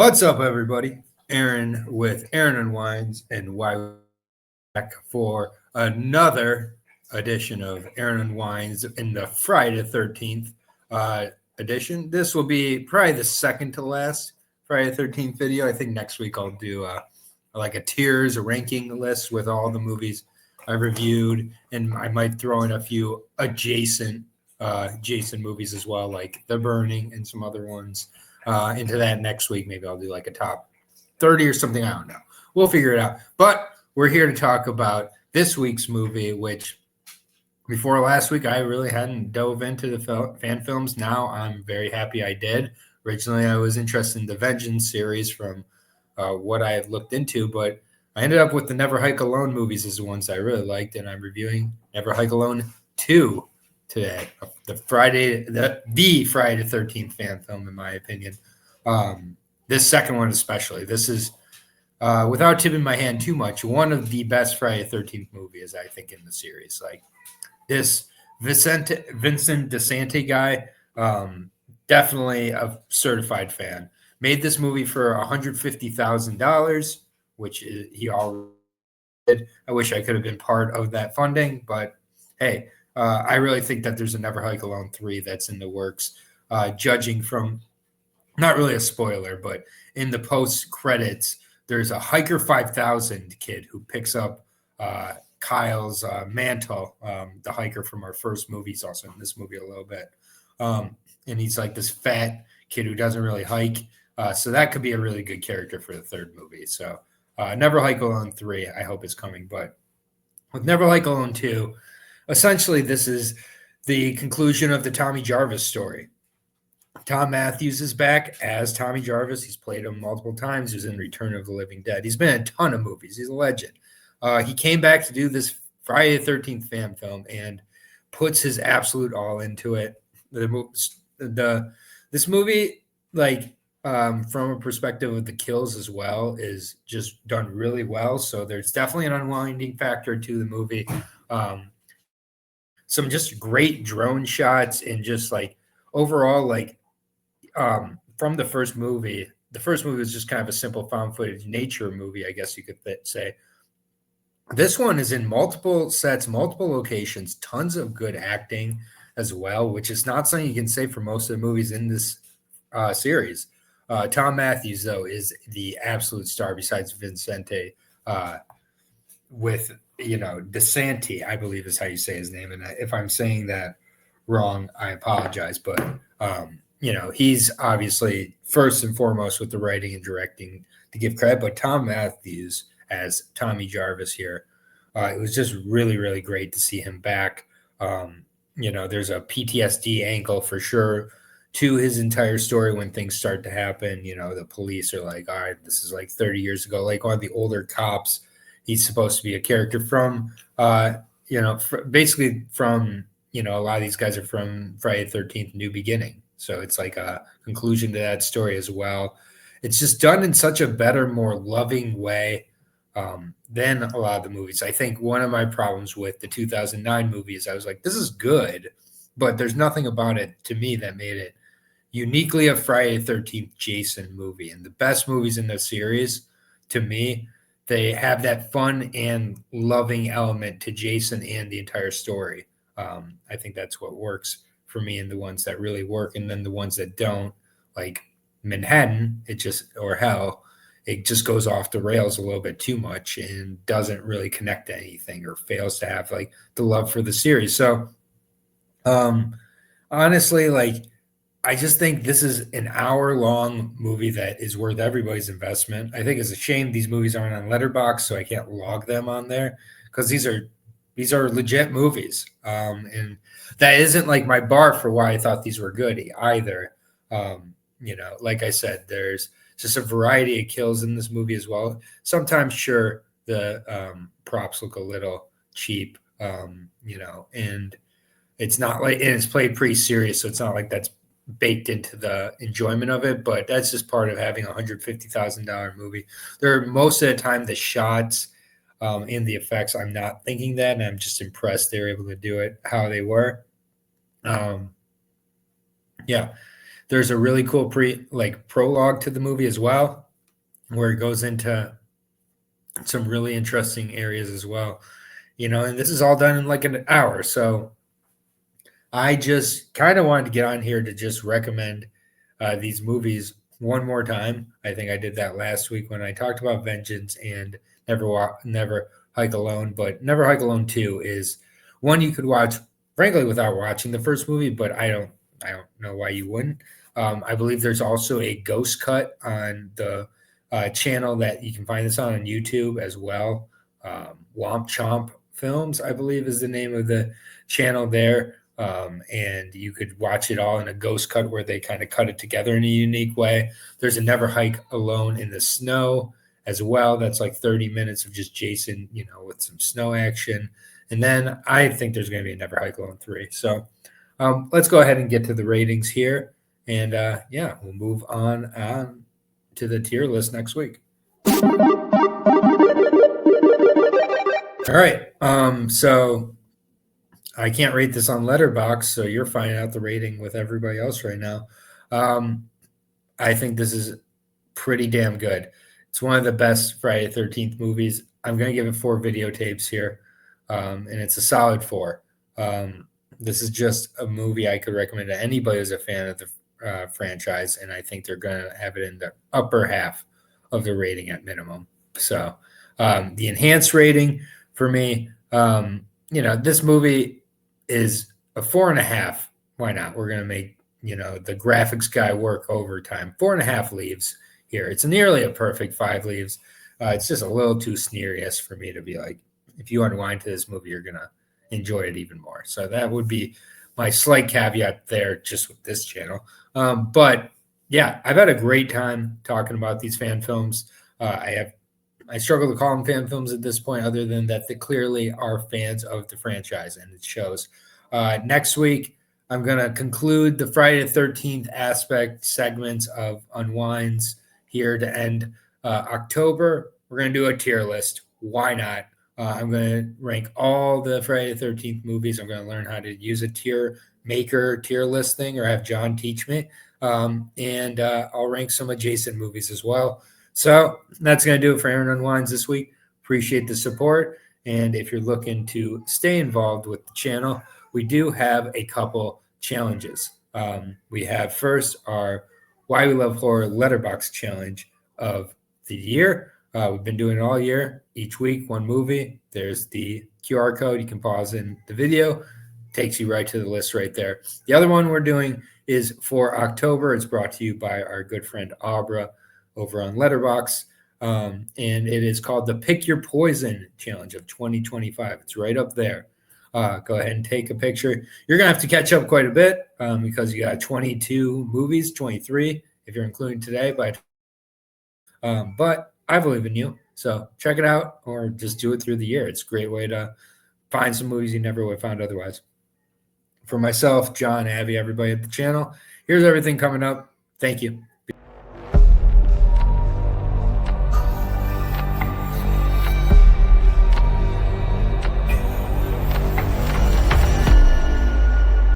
What's up, everybody? Aaron with Aaron and Wines and Why back for another edition of Aaron and Wines in the Friday the 13th edition. This will be probably the second to last Friday the 13th video. I think next week I'll do like a tiers, a ranking list with all the movies I reviewed, and I might throw in a few adjacent Jason movies as well, like The Burning and some other ones. Into that next week. Maybe I'll do like a top 30 or something. I don't know. We'll figure it out. But we're here to talk about this week's movie, which before last week, I really hadn't dove into the fan films. Now I'm very happy I did. Originally, I was interested in the Vengeance series from what I had looked into, but I ended up with the Never Hike Alone movies as the ones I really liked, and I'm reviewing Never Hike Alone 2 today. The Friday the 13th fan film, in my opinion. This second one especially. This is, without tipping my hand too much, one of the best Friday the 13th movies, I think, in the series. Like this Vincent DeSante guy, definitely a certified fan. Made this movie for $150,000, which he already did. I wish I could have been part of that funding, but hey, I really think that there's a Never Hike Alone 3 that's in the works. Judging from, not really a spoiler, but in the post credits, there's a Hiker 5000 kid who picks up Kyle's mantle, the hiker from our first movie. He's also in this movie a little bit. And he's like this fat kid who doesn't really hike. So that could be a really good character for the third movie. So Never Hike Alone 3, I hope is coming. But with Never Hike Alone 2, essentially, this is the conclusion of the Tommy Jarvis story. Tom Matthews is back as Tommy Jarvis. He's played him multiple times. He's in Return of the Living Dead. He's been in a ton of movies. He's a legend. He came back to do this Friday the 13th fan film and puts his absolute all into it. This movie, like, from a perspective of the kills as well, is just done really well. So there's definitely an unwinding factor to the movie. Some just great drone shots and just like overall, like from the first movie was just kind of a simple found footage nature movie, I guess you could say. This one is in multiple sets, multiple locations, tons of good acting as well, which is not something you can say for most of the movies in this series. Tom Matthews, though, is the absolute star besides Vincente, with DeSante, I believe is how you say his name. And if I'm saying that wrong, I apologize. But, he's obviously first and foremost with the writing and directing to give credit. But Tom Matthews as Tommy Jarvis here, it was just really, really great to see him back. There's a PTSD angle for sure to his entire story when things start to happen. The police are like, all right, this is like 30 years ago. Like one of the older cops, he's supposed to be a character from, basically from, a lot of these guys are from Friday the 13th, New Beginning. So it's like a conclusion to that story as well. It's just done in such a better, more loving way than a lot of the movies. I think one of my problems with the 2009 movie is I was like, this is good, but there's nothing about it to me that made it uniquely a Friday the 13th Jason movie. And the best movies in the series, to me, they have that fun and loving element to Jason and the entire story. I think that's what works for me, and the ones that really work. And then the ones that don't, like Manhattan, or Hell, it just goes off the rails a little bit too much and doesn't really connect to anything or fails to have like the love for the series. So honestly, like, I just think this is an hour-long movie that is worth everybody's investment. I think it's a shame these movies aren't on Letterboxd, so I can't log them on there, because these are legit movies. And that isn't like my bar for why I thought these were good either. Like I said, there's just a variety of kills in this movie as well. Sometimes, sure, the props look a little cheap, and it's not like, and it's played pretty serious, so it's not like that's baked into the enjoyment of it, but that's just part of having a $150,000 movie. Most of the time the shots and the effects, I'm not thinking that, and I'm just impressed they were able to do it how they were. There's a really cool prologue to the movie as well, where it goes into some really interesting areas as well. And this is all done in like an hour. So I just kind of wanted to get on here to just recommend these movies one more time. I think I did that last week when I talked about Vengeance and Never Hike Alone. But Never Hike Alone 2 is one you could watch, frankly, without watching the first movie. But I don't know why you wouldn't. I believe there's also a ghost cut on the channel that you can find this on YouTube as well. Womp Chomp Films, I believe, is the name of the channel there. And you could watch it all in a ghost cut where they kind of cut it together in a unique way. There's a Never Hike Alone in the Snow as well. That's like 30 minutes of just Jason, with some snow action. And then I think there's going to be a Never Hike Alone 3. So let's go ahead and get to the ratings here. And we'll move on to the tier list next week. All right. So I can't rate this on Letterboxd, so you're finding out the rating with everybody else right now. I think this is pretty damn good. It's one of the best Friday the 13th movies. I'm going to give it 4 videotapes here, and it's a solid 4. This is just a movie I could recommend to anybody who's a fan of the franchise, and I think they're going to have it in the upper half of the rating at minimum. So the enhanced rating for me, this movie is a 4.5. Why not? We're going to make, the graphics guy work overtime. 4.5 leaves here. It's nearly a perfect 5 leaves. It's just a little too serious for me to be like, if you unwind to this movie, you're going to enjoy it even more. So that would be my slight caveat there just with this channel. But yeah, I've had a great time talking about these fan films. I struggle to call them fan films at this point, other than that they clearly are fans of the franchise, and it shows. Next week, I'm going to conclude the Friday the 13th aspect segments of Unwinds here to end October. We're going to do a tier list. Why not? I'm going to rank all the Friday the 13th movies. I'm going to learn how to use a tier list thing, or have John teach me. And I'll rank some adjacent movies as well. So that's going to do it for Aaron Unwinds this week. Appreciate the support. And if you're looking to stay involved with the channel, we do have a couple challenges. We have first our Why We Love Horror Letterboxd challenge of the year. We've been doing it all year. Each week, one movie. There's the QR code. You can pause in the video. Takes you right to the list right there. The other one we're doing is for October. It's brought to you by our good friend Abra over on Letterboxd. And it is called the Pick Your Poison Challenge of 2025. It's right up there. Go ahead and take a picture. You're going to have to catch up quite a bit because you got 22 movies, 23 if you're including today. But I believe in you. So check it out, or just do it through the year. It's a great way to find some movies you never would have found otherwise. For myself, John, Abby, everybody at the channel, here's everything coming up. Thank you.